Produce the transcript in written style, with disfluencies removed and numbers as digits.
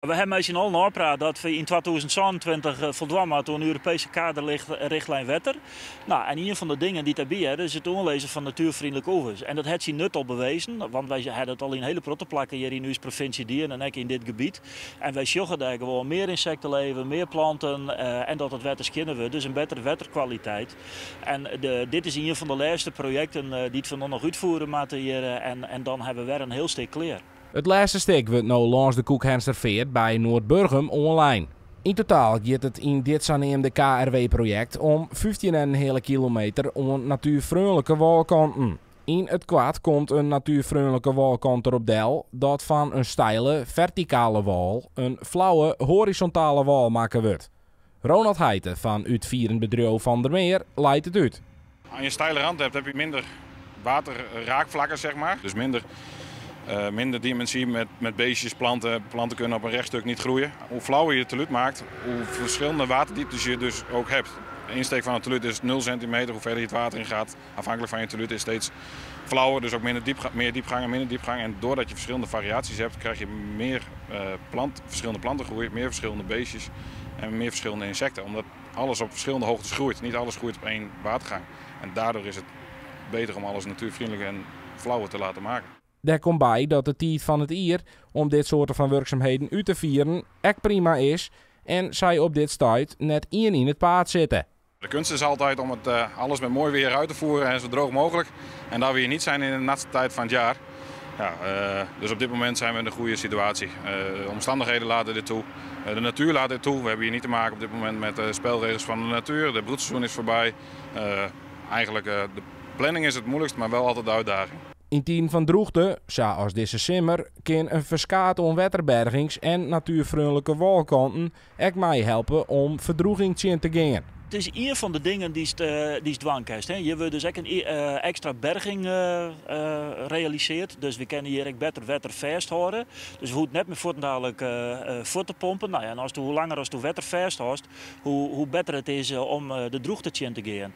We hebben met z'n allen afgepraat dat we in 2027 voldaan moeten aan de Europese kaderrichtlijn wetter. Nou, en een van de dingen die daarbij hebben is het aanlezen van natuurvriendelijke oevers. En dat heeft zijn nut al bewezen, want wij hebben het al in hele protte plakken hier in onze provincie Dieren en ook in dit gebied. En wij zorgen daar gewoon meer insecten leven, meer planten en dat het wetter schinnen wordt, dus een betere wetterkwaliteit. En dit is een van de laatste projecten die we nog uitvoeren moeten hier en dan hebben we weer een heel stuk klaar. Het laatste stuk wordt nu langs de Koekhensterveert bij Noordburgum online. In totaal gaat het in dit zogenaamde KRW-project om 15,5 kilometer om natuurvriendelijke walkanten. In het kwaad komt een natuurvriendelijke walkant erop deel dat van een steile, verticale wal een flauwe, horizontale wal maken wordt. Ronald Heijten van uitvierend bedrijf Van der Meer leidt het uit. Als je een steile rand hebt, heb je minder waterraakvlakken, zeg maar. Dus minder dimensie met beestjes, planten. Planten kunnen op een rechtstuk niet groeien. Hoe flauwer je het teluut maakt, hoe verschillende waterdieptes je dus ook hebt. De insteek van het teluut is 0 centimeter. Hoe verder je het water in gaat, afhankelijk van je teluut, is steeds flauwer. Dus ook meer diepgang en minder diepgang. En doordat je verschillende variaties hebt, krijg je meer verschillende plantengroei, meer verschillende beestjes en meer verschillende insecten. Omdat alles op verschillende hoogtes groeit. Niet alles groeit op één watergang. En daardoor is het beter om alles natuurvriendelijk en flauwer te laten maken. Daar komt bij dat de tijd van het jaar om dit soort van werkzaamheden uit te vieren echt prima is en zij op dit stuit net in het paard zitten. De kunst is altijd om het alles met mooi weer uit te voeren en zo droog mogelijk. En daar we hier niet zijn in de natste tijd van het jaar. Ja, dus op dit moment zijn we in een goede situatie. De omstandigheden laten dit toe. De natuur laat dit toe. We hebben hier niet te maken op dit moment met de spelregels van de natuur. De broedseizoen is voorbij. Eigenlijk de planning is het moeilijkst, maar wel altijd de uitdaging. In tien van droogte, zoals deze simmer, kan een verskaat om wetterbergings- en natuurvriendelijke walkanten echt mij helpen om verdroeging te gaan. Het is een van de dingen die is dwangkast. Je wil dus ook een extra berging realiseert. Dus we kunnen hier ook beter wetter vasthouden. Dus we hoeven net meer voortdurend voor te pompen. Nou ja, en hoe langer als het wetter vasthoudt, hoe beter het is om de droogte te gaan.